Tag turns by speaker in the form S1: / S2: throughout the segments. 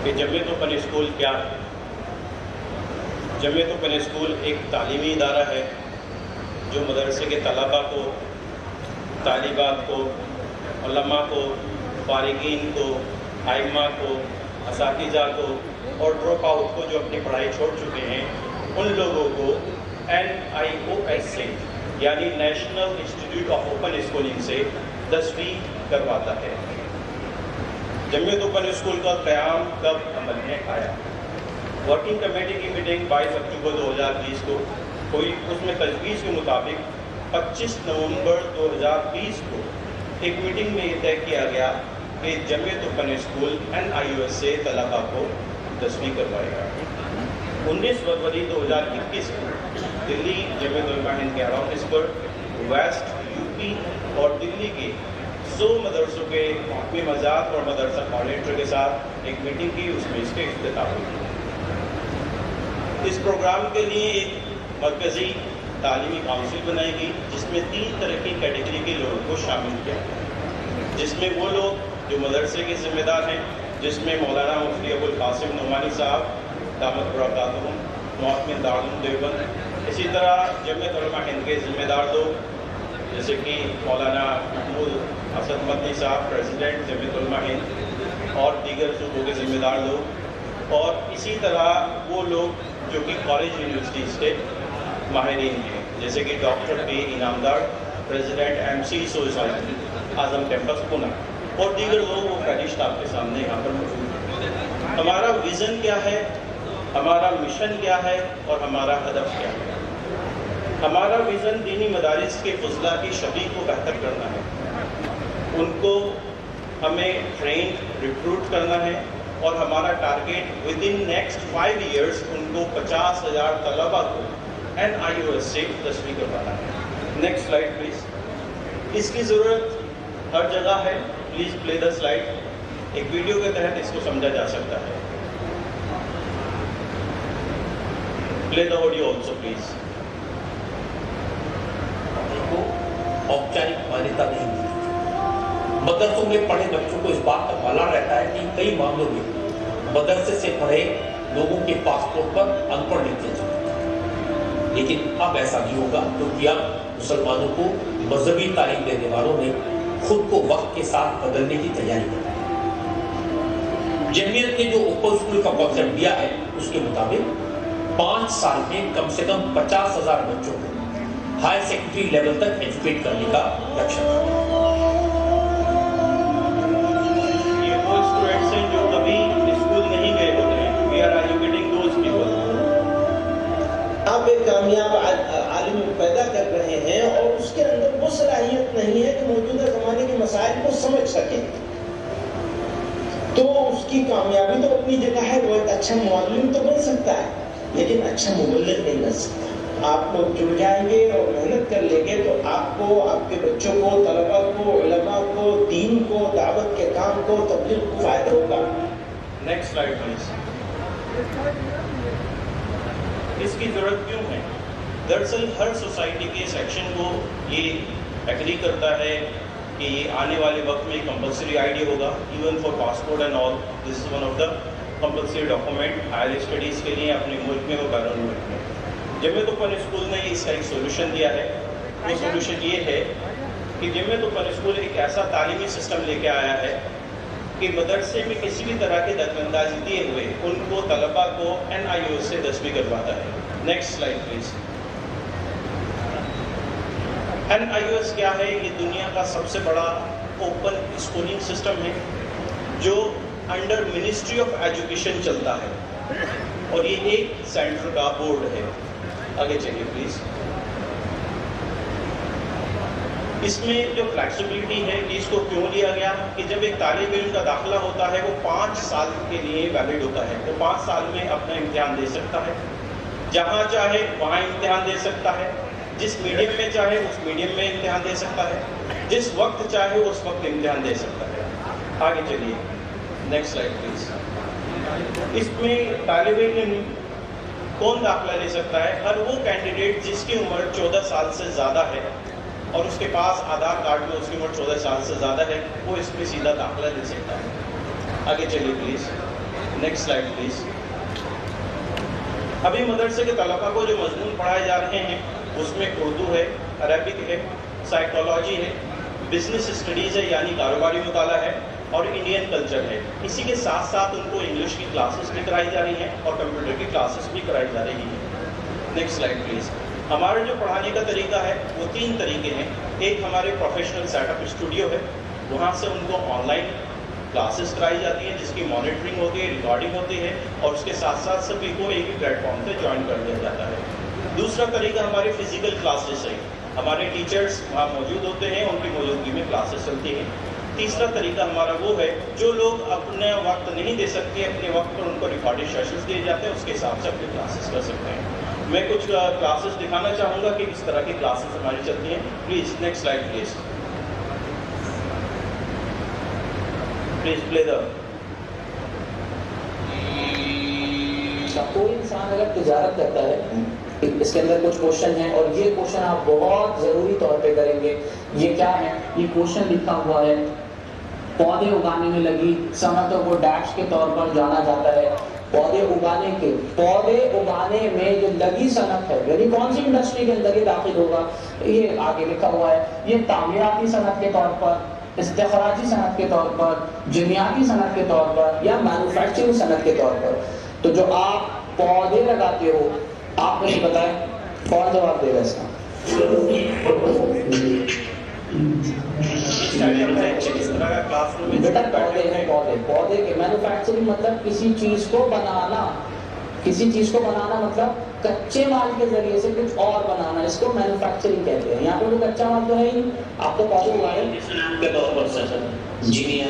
S1: کہ Jamiat open school کیا ہے۔ جمیعت اوپن اسکول ایک تعلیمی ادارہ ہے جو مدرسے کے طلباء کو، طالبات کو، علماء کو، فارغین کو، ائمہ کو، اساتذہ کو اور ڈراپ آؤٹ کو جو اپنی پڑھائی چھوڑ چکے ہیں ان لوگوں کو NIOS سے یعنی national institute of open schooling سے 10ویں کرواتا ہے۔ جمیعت اوپن اسکول کا قیام کب عمل میں آیا؟ ورکنگ کمیٹی کی میٹنگ 22 اکتوبر 2020 کو ہوئی۔ اس میں تجویز کے مطابق 25 نومبر 2020 کو ایک میٹنگ میں یہ طے کیا گیا کہ جمیعت اوپن اسکول NIOS سے طلباء کو 10ویں کروائے گا۔ 19 فروری 2021 کو دلی جمیعت علماء ہند کے آفس پر ویسٹ UP اور دلی کے 100 مدرسوں کے محکمہ مزاد اور مدرسہ کوآرڈینیٹر کے ساتھ ایک میٹنگ کی، اس میں اس کے افتتاح ہوئی۔ اس پروگرام کے لیے ایک مرکزی تعلیمی کونسل بنائی گئی جس میں 3 طرح کی کیٹیگری کے لوگوں کو شامل کیا گیا، جس میں وہ لوگ جو مدرسے کے ذمہ دار ہیں، جس میں مولانا مفتی ابو القاسم نعمانی صاحب دامت برکاتہم محتمم دارالعلوم دیوبند، اسی طرح جمیعت علماء ہند کے ذمہ دار لوگ جیسے کہ مولانا محمود اسد مدنی صاحب پریزیڈنٹ جمیعت علماء ہند اور دیگر صوبوں کے ذمہ دار لوگ، اور اسی طرح وہ لوگ جو کہ کالج یونیورسٹیز کے ماہرین ہیں جیسے کہ ڈاکٹر پی انعامدار پریزیڈنٹ MC سوسائٹی اعظم کیمپس پونا اور دیگر لوگ وہ فہرست آپ کے سامنے یہاں پر موجود ہیں۔ ہمارا ویژن کیا ہے، ہمارا مشن کیا ہے اور ہمارا ہدف کیا ہے؟ ہمارا ویژن دینی مدارس کے فضلاء کی شکل کو بہتر کرنا ہے، ان کو ہمیں ٹرینڈ ریکروٹ کرنا ہے اور ہمارا ٹارگیٹ ودن نیکسٹ 5 ایئرس ان کو 50,000 طلباء کو NIOS سے 10ویں کروانا ہے۔ Next slide please. اس کی ضرورت ہر جگہ ہے، پلیز پلے دا سلائیڈ۔ ایک ویڈیو کے تحت اس کو سمجھا جا سکتا ہے۔ پلے دا آڈیو آلسو پلیز۔
S2: کو औपचारिक मान्यता नहीं मिली। मदरसों में पढ़े बच्चों को इस बात का माला रहता है कि कई मामलों में मदरसे से पढ़े लोगों के पासपोर्ट पर अनपढ़ लिख दिया जाता है, लेकिन अब ऐसा नहीं होगा क्योंकि अब मुसलमानों को मजहबी तालीम देने वालों ने खुद को वक्त के साथ बदलने की तैयारी की है। जमीयत ने जो ओपन स्कूल का कॉन्सेप्ट दिया है उसके मुताबिक 5 साल में कम से कम 50,000 बच्चों को हायर सेकेंडरी लेवल तक एजुकेट करने का लक्ष्य है।
S1: ये वो स्टूडेंट्स हैं जो कभी स्कूल नहीं गए होते हैं। We are educating those people.
S3: आप एक कामयाब आलिम पैदा कर रहे हैं और उसके अंदर वो सलाहियत नहीं है कि मौजूदा ज़माने के मसाइल को समझ सके, तो उसकी कामयाबी तो अपनी जगह है, वो एक अच्छा मुअल्लिम तो बन सकता है लेकिन अच्छा मुबल्लिग नहीं बन सकता। आप लोग जुड़ जाएंगे और मेहनत कर लेंगे तो आपको, आपके बच्चों को, तलबा को, उलमा को, दीन को, दावत के काम को, तबलीग को फायदा होगा।
S1: Next slide please. इसकी जरूरत क्यों है? दरअसल हर सोसाइटी के सेक्शन को ये एग्री करता है कि ये आने वाले वक्त में कंपलसरी आईडी होगा, even for passport and all. This is one of the compulsory document higher studies के लिए अपने मुल्क में और बैरून मुल्क में। जमीयत ओपन स्कूल ने इसका एक सोल्यूशन दिया है। वो सोल्यूशन ये है कि जमीयत ओपन स्कूल एक ऐसा तालीमी सिस्टम लेके आया है कि मदरसे में किसी भी तरह की दखलंदाजी दिए हुए उनको तलबा को NIOS से 10वीं करवाता है। Next slide please. NIOS क्या है? ये दुनिया का सबसे बड़ा ओपन स्कूलिंग सिस्टम है जो अंडर मिनिस्ट्री ऑफ एजुकेशन चलता है और ये एक सेंटर का बोर्ड है। आगे चलिए प्लीज। इसमें जो फ्लेक्सिबिलिटी है कि इसको क्यों लिया गया कि जब एक तालिब इल्म का दाखिला होता है वो 5 साल के लिए वैलिड होता है, वो 5 साल में अपना इम्तिहान दे सकता है, जहाँ चाहे वहाँ इम्तिहान दे सकता है, जिस मीडियम में चाहे उस मीडियम में इम्तिहान दे सकता है, जिस वक्त चाहे उस वक्त इम्तिहान दे सकता है। आगे चलिए, नेक्स्ट स्लाइड प्लीज। इसमें तालिब इल्म कौन दाखिला ले सकता है? हर वो कैंडिडेट जिसकी उम्र 14 साल से ज़्यादा है और उसके पास आधार कार्ड में उसकी उम्र 14 साल से ज़्यादा है, वो इसमें सीधा दाखिला ले सकता है। आगे चलिए प्लीज़। Next slide please. ابھی مدرسے کے طلباء کو جو مضمون پڑھائے جا رہے ہیں اس میں اردو ہے, عربک ہے, سائیکالوجی ہے, بزنس اسٹڈیز ہے یعنی کاروباری مطالعہ ہے, اور انڈین کلچر ہے. اسی کے ساتھ ساتھ ان کو انگلش کی کلاسز بھی کرائی جا رہی ہیں اور کمپیوٹر کی کلاسز بھی کرائی جا رہی ہیں. Next slide please. ہمارے جو پڑھانے کا طریقہ ہے وہ 3 طریقے ہیں. ایک ہمارے پروفیشنل سیٹ اپ اسٹوڈیو ہے, وہاں سے ان کو آن لائن کلاسز کرائی جاتی ہیں جس کی مانیٹرنگ ہوتی ہے, ریکارڈنگ ہوتی ہے, اور اس کے ساتھ ساتھ سبھی کو ایک ہی پلیٹ فارم پہ جوائن کر دیا جاتا ہے. دوسرا طریقہ ہمارے فزیکل کلاسز ہے, ہمارے ٹیچرز وہاں موجود ہوتے ہیں, ان کی موجودگی میں کلاسز چلتی ہیں. تیسرا طریقہ ہمارا وہ ہے جو لوگ اپنا وقت نہیں دے سکتے, اپنے وقت پر ان کو ریکارڈنگ سیشنز دیے جاتے ہیں, اس کے حساب سے اپنے کلاسز کر سکتے ہیں. میں کچھ کلاسز دکھانا چاہوں گا کہ کس طرح کی کلاسز ہماری چلتی ہیں. Please next slide please. Please play the.
S4: کوئی انسان اگر تجارت کرتا ہے, اس کے اندر کچھ کوشچن ہیں اور یہ کوشچن آپ بہت ضروری طور پہ کریں گے. یہ کیا ہے؟ یہ کوشچن لکھا ہوا ہے, پودے اگانے میں لگی صنعتوں کو ڈیش کے طور پر جانا جاتا ہے. پودے اگانے میں جو لگی صنعت ہے یعنی کون سی انڈسٹری کے اندر یہ داخل ہوگا, یہ آگے لکھا ہوا ہے. یہ تعمیراتی صنعت کے طور پر, استخراجی صنعت کے طور پر, جنیاتی صنعت کے طور پر, یا مینوفیکچرنگ صنعت کے طور پر. تو جو آپ پودے لگاتے ہو, آپ مجھے بتائیں کون جواب دے گا اس کا؟ بیٹا پودے ہیں, پودے کے مینوفیکچرنگ مطلب کسی چیز کو بنانا, کسی چیز کو بنانا مطلب کچے مال کے ذریعے سے کچھ اور بنانا, اس کو مینوفیکچرنگ کہتے ہیں. یہاں پہ تو کچا مال تو ہے ہی, آپ تو پودے اگائے کے طور پر جی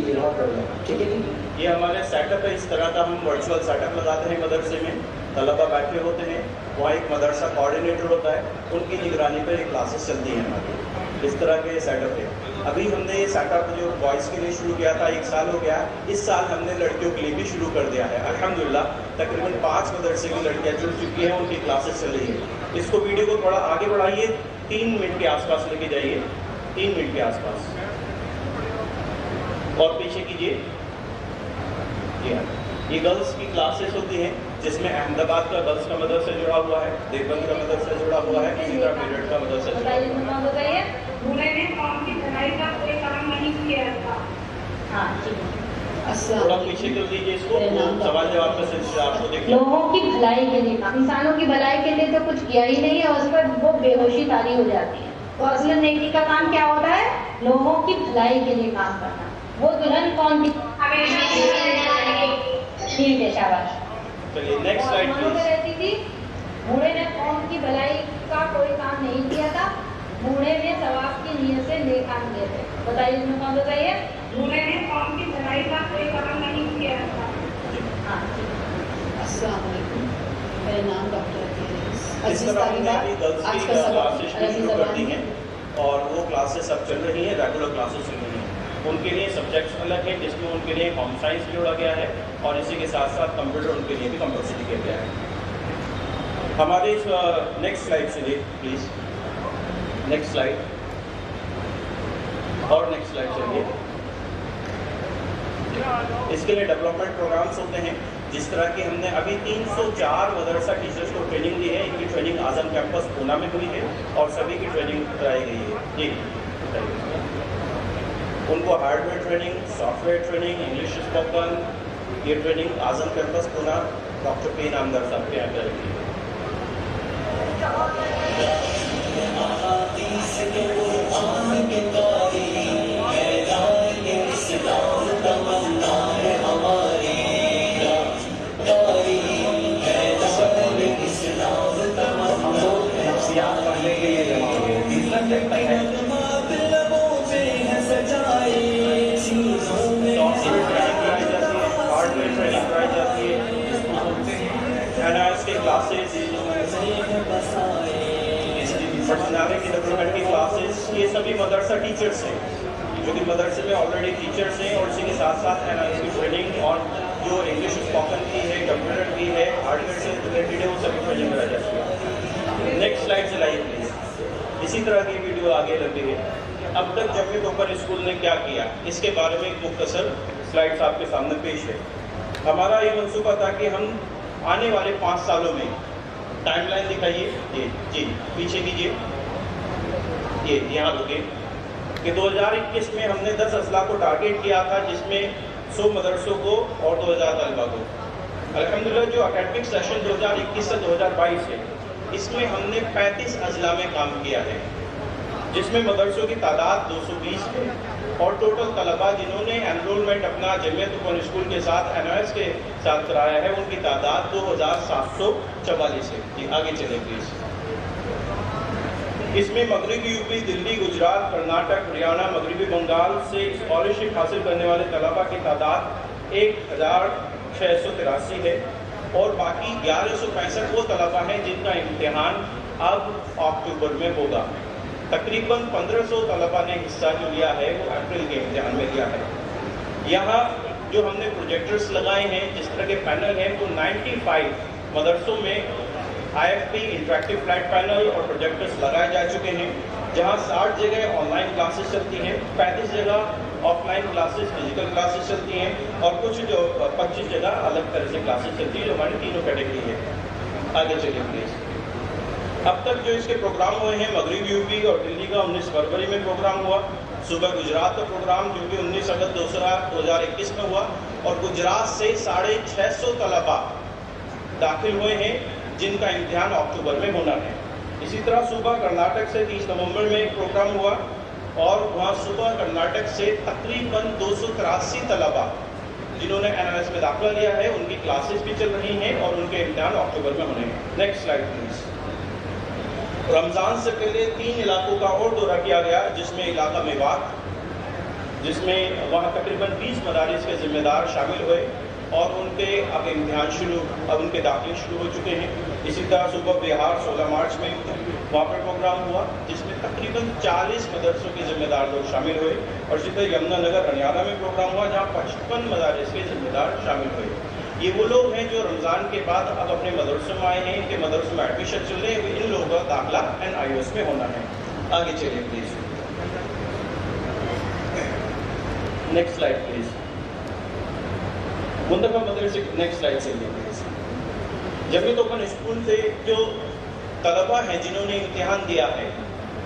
S4: بہت بڑھیا, ٹھیک ہے جی.
S1: یہ ہمارے سیٹ اپ ہے, اس طرح کا ہم ورچوئل سیٹ اپ لگاتے ہیں مدرسے میں. طلباء بیٹھے ہوتے ہیں, وہاں ایک مدرسہ کوآرڈینیٹر ہوتا ہے, ان کی نگرانی پہ یہ کلاسز چلتی ہیں ہماری. اس طرح کے سیٹ اپ ہے. ابھی ہم نے یہ سیٹ اپ جو بوائز کے لیے شروع کیا تھا 1 سال ہو گیا, اس سال ہم نے لڑکیوں کے لیے بھی شروع کر دیا ہے. الحمدللہ تقریباً 5 مدرسے کی لڑکیاں جڑ چکی ہیں, ان کی کلاسز چل رہی ہیں. اس کو ویڈیو کو تھوڑا آگے بڑھائیے, 3 منٹ کے آس پاس لے کے جائیے, 3 منٹ کے آس پاس, اور پیچھے کیجیے. یہ گرلس کی کلاسز ہوتی ہیں جس میں احمد آباد کا گرلس کا مدرسہ جڑا ہوا ہے, دیوبند کا مدرسہ جڑا ہوا ہے, اسی طرح میرٹھ کا مدرسہ جڑا ہوا ہے. تھوڑا پیچھے کر دیجیے اس کو, سوال جواب کا سلسلہ آپ کو دیکھیں.
S5: لوگوں کی بھلائی کے لیے, انسانوں کی بھلائی کے لیے تو کچھ کیا ہی نہیں ہے, اور اس پر وہ بے ہوشی طاری ہو جاتی ہے. تو اصل نیکی کا کام کیا ہوتا ہے؟ لوگوں کی بھلائی کے لیے کام کرنا. وہ دلہن کون تھی؟ ٹھیک ہے, شاباش.
S1: چلیے نیکسٹ سلائیڈ پلیز.
S5: رہتی تھی, بوڑھے نے قوم کی بھلائی کا کوئی کام نہیں کیا تھا, بوڑھے نے ثواب کی نیت سے نیک کام کیے تھے. بتائیے اس میں کون بتائیے؟ بوڑھے نے قوم کی بھلائی کا کوئی کام نہیں کیا تھا. ہاں,
S6: السلام علیکم, میرا نام ڈاکٹر
S1: اس طرح ہم نے ابھی گرلس کی کلاسز شروع کر دی ہیں, اور وہ کلاسز اب چل رہی ہیں, ریگولر کلاسز چل رہی ہیں. ان کے لیے سبجیکٹس الگ ہیں, جس میں ان کے لیے ہوم سائنس جوڑا گیا ہے, اور اسی کے ساتھ ساتھ کمپیوٹر ان کے لیے بھی کمپلسری کیا گیا ہے. ہمارے نیکسٹ سلائڈ چلیے پلیز, نیکسٹ سلائڈ, اور نیکسٹ سلائڈ چلیے. اس کے لیے ڈیولپمنٹ پروگرامس ہوتے ہیں, جس طرح کہ ہم نے ابھی 304 مدرسہ ٹیچرس کو ٹریننگ دی ہے. ان کی ٹریننگ اعظم کیمپس پونا میں ہوئی ہے, اور سبھی کی ٹریننگ کرائی گئی ہے. جی ان کو hard where training, soft where training, English spoken, یہ ٹریننگ اعظم کیمپس پونا ڈاکٹر پی نامدار صاحب کے یہاں کرائی گئی ہے. پرسنالٹی کی ڈیولپمنٹ کی کلاسز, یہ سبھی مدرسہ ٹیچرس ہیں جو کہ مدرسے میں آلریڈی ٹیچرس ہیں, اور اسی کے ساتھ ساتھ اس کی ٹریننگ, اور جو انگلش اسپوکن کی ہے, کمپیوٹر کی ہے, ہارڈ ویئر سے ریلیٹڈ ہے, وہ سبھی ٹریننگ کرائی جاتی ہے. نیکسٹ سلائڈ چلائیے پلیز. اسی طرح کی ویڈیو آگے لگ رہی ہے. اب تک جمعیت اوپن اسکول نے کیا کیا, اس کے بارے میں ایک مختصر स्लाइड्स आपके सामने पेश है। हमारा ये मंसूबा था कि हम आने वाले 5 सालों में टाइमलाइन दिखाइए, ये जी पीछे कीजिए, ये यहाँ रुके, कि 2021 में हमने 10 अजला को टारगेट किया था, जिसमें 100 मदरसों को और 2000 तलबा को। अल्हम्दुलिल्लाह जो एकेडमिक सेशन 2021 से 2022 है, इसमें हमने 35 अजला में काम किया है, जिसमें मदरसों की तादाद 220 है और टोटल तलबा जिन्होंने एनरोलमेंट अपना जमीयत ओपन स्कूल के साथ NOS के साथ कराया है, उनकी तादाद 2744 है। जी आगे चले प्लीज। इसमें मगरबी यूपी, दिल्ली, गुजरात, कर्नाटक, हरियाणा, मगरबी बंगाल से स्कॉलरशिप हासिल करने वाले तलबा की तादाद 1683 है और बाकी 1165 वो तलबा हैं जिनका इम्तिहान अब अक्टूबर में होगा। तकरीबन 1500 तलबा ने हिस्सा जो लिया है वो अप्रैल के इम्तिहान में लिया है। यहाँ जो हमने प्रोजेक्टर्स लगाए हैं, जिस तरह के पैनल हैं, तो 95 मदरसों में IFP इंटरेक्टिव फ्लैट पैनल और प्रोजेक्टर्स लगाए जा चुके हैं, जहाँ 60 जगह ऑनलाइन क्लासेस चलती हैं, 35 जगह ऑफलाइन क्लासेस, फिजिकल क्लासेस चलती हैं और कुछ जो 25 जगह अलग तरह से क्लासेस चलती हैं, जो हमारी तीनों कैटेगरी है। आगे चलिए प्लीज़। अब तक जो इसके प्रोग्राम हुए हैं, मगरबी यूपी और दिल्ली का 19 फरवरी में प्रोग्राम हुआ, सुबह गुजरात का प्रोग्राम जो कि 19 अगस्त 2021 में हुआ और गुजरात से 650 तलबा दाखिल हुए हैं जिनका इम्तिहान अक्टूबर में होना है। इसी तरह सुबह कर्नाटक से 30 नवंबर में एक प्रोग्राम हुआ और वहाँ सुबह कर्नाटक से तकरीबन 283 तलबा जिन्होंने NOS में दाखिला लिया है, उनकी क्लासेस भी चल रही हैं और उनके इम्तिहान अक्टूबर में होने हैं। Next slide please. रमज़ान से पहले 3 इलाकों का और दौरा किया गया, जिसमें इलाका मेवात, जिसमें वहाँ तकरीबन 20 मदारिस के ज़िम्मेदार शामिल हुए और उनके अब इम्तिहान अब उनके दाखिले शुरू हो चुके हैं। इसी तरह सुबह बिहार 16 मार्च में वहाँ पर प्रोग्राम हुआ, जिसमें तकरीबन 40 मदरसों के ज़िम्मेदार लोग शामिल हुए और इसी तरह यमुनानगर हरियाणा में प्रोग्राम हुआ, जहाँ 55 मदारिस के ज़िम्मेदार शामिल हुए। ये वो लोग हैं जो रमज़ान के बाद अब अपने मदरसों में आए हैं, इनके मदरसों में एडमिशन चल रहे हैं, इन लोगों का दाखिला NIOS में होना है। आगे चलिए प्लीज़। Next slide please. मुंतखब मदरसे, नेक्स्ट स्लाइड चलिए प्लीज़। जमीयत ओपन स्कूल से जो तलबा हैं जिन्होंने इम्तिहान दिया है,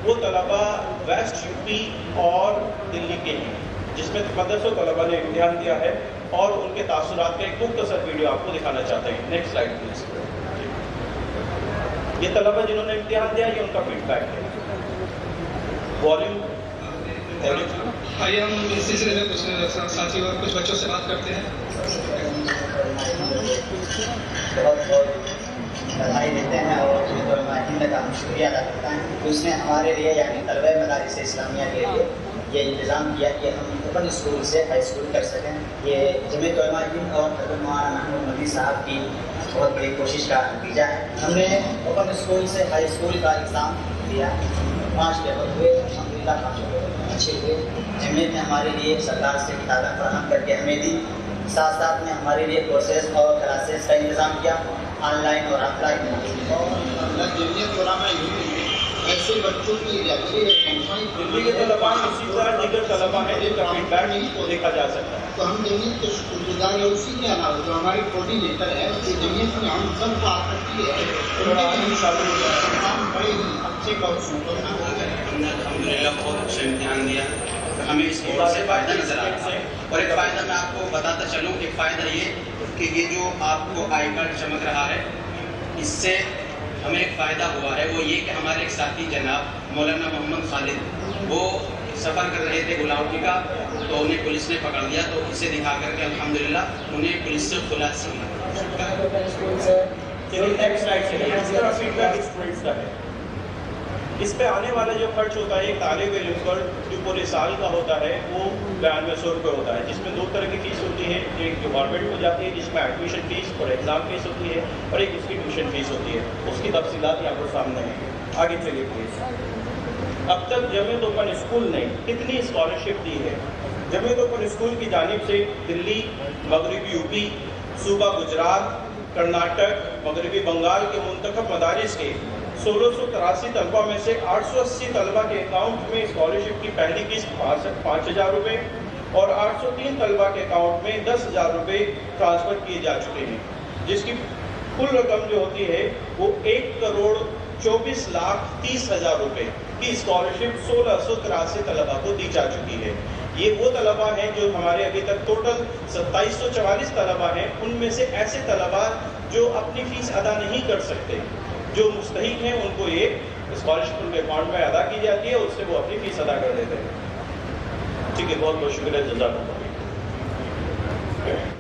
S1: वो तलबा वेस्ट यूपी और दिल्ली के हैं, जिसमें मदरसों तलबा ने इम्तिहान दिया है और उनके तासुरात का एक मुख्तसर वीडियो आपको दिखाना चाहते हैं। Next slide please. ये तलबा जिन्होंने इम्तिहान दिया, ये उनका फीडबैक है। वॉल्यूम
S7: आइए हम इस सिलसिले में कुछ साथी और कुछ बच्चों से बात करते हैं।
S8: बहुत बहुत बधाई देते हैं और महिंद का हम शुक्रिया अदा करता है। उसने हमारे लिए यानी तलबा मदारिस इस्लामिया के लिए ये इंतज़ाम किया कि हम ओपन स्कूल से हाई स्कूल कर सकें। ये जमीयत उलमा-ए-दीन और हज़रत मौलाना महमूद मदनी साहब की बहुत बड़ी कोशिश का नतीजा है। हमने ओपन स्कूल से हाई स्कूल का एग्ज़ाम दिया, 5 लेवल हुए, अल्हम्दुलिल्लाह 5 लेवल अच्छे हुए। जमीयत ने हमारे लिए सरकार से किताबें फराहम करके हमें दी, साथ साथ में हमारे लिए कोर्सेज और क्लासेस का इंतज़ाम किया, ऑनलाइन और ऑफलाइन। और जमीयत उलमा-ए-दीन ऐसे बच्चों की
S1: दिल्ली के तलबा इसी तरह दिगर तलबा हैं जिनका फीडबैक को देखा जा सकता है।
S8: तो हम जमीयत के शुक्रगुजार है, उसी के अलावा जो हमारी कोऑर्डिनेटर है, उस जमीयत में हम सब बात करती है, बड़े ही अच्छे हमने अल्हम्दुलिल्लाह बहुत अच्छा इम्तिहान दिया, हमें इस कोर्स से फ़ायदा नज़र आ रहा है। और एक फ़ायदा मैं आपको बताता चलूँ, एक फ़ायदा ये कि ये जो आपको आई कार्ड चमक रहा है, इससे हमें एक फ़ायदा हुआ है, वो ये कि हमारे एक साथी जनाब मौलाना मोहम्मद खालिद, वो सफ़र कर रहे थे गुलावटी का, तो उन्हें पुलिस ने पकड़ लिया, तो उसे दिखा करके अल्हम्दुलिल्लाह उन्हें पुलिस से खुलासा मिला।
S1: इस पे आने वाला जो खर्च होता है एक तालिब इल्म पर जो पूरे साल का होता है, वो 9200 रुपये होता है, जिसमें 2 तरह की फ़ीस होती है। एक जो गवर्नमेंट को जाती है, जिसमें एडमिशन फ़ीस और एग्ज़ाम फ़ीस होती है, और एक उसकी ट्यूशन फ़ीस होती है। उसकी तफसीलात यहाँ पर सामने हैं। आगे चलिए प्लीज़। अब तक जमीयत ओपन स्कूल ने कितनी स्कॉलरशिप दी है? जमीयत ओपन स्कूल की जानिब से दिल्ली, मगरबी यूपी, सूबा गुजरात, कर्नाटक, मगरबी बंगाल के मुंतखब मदारिस के 1683 तलबा में से 880 तलबा के अकाउंट में स्कॉलरशिप की पहली किस्त 5000 रुपये اور 803 طلبہ کے اکاؤنٹ میں 10,000 روپے ٹرانسفر کیے جا چکے ہیں، جس کی کل رقم جو ہوتی ہے وہ 1,24,30,000 روپے کی اسکالرشپ 1,683 طلبہ کو دی جا چکی ہے۔ یہ وہ طلبہ ہیں جو ہمارے ابھی تک ٹوٹل 2744 طلبہ ہیں، ان میں سے ایسے طلبہ جو اپنی فیس ادا نہیں کر سکتے، جو مستحق ہیں، ان کو یہ اسکالرشپ ان کے اکاؤنٹ میں ادا کی جاتی ہے، اس سے وہ اپنی فیس ادا کر دیتے ہیں۔ ٹھیک ہے، بہت بہت شکریہ، جزاک اللہ۔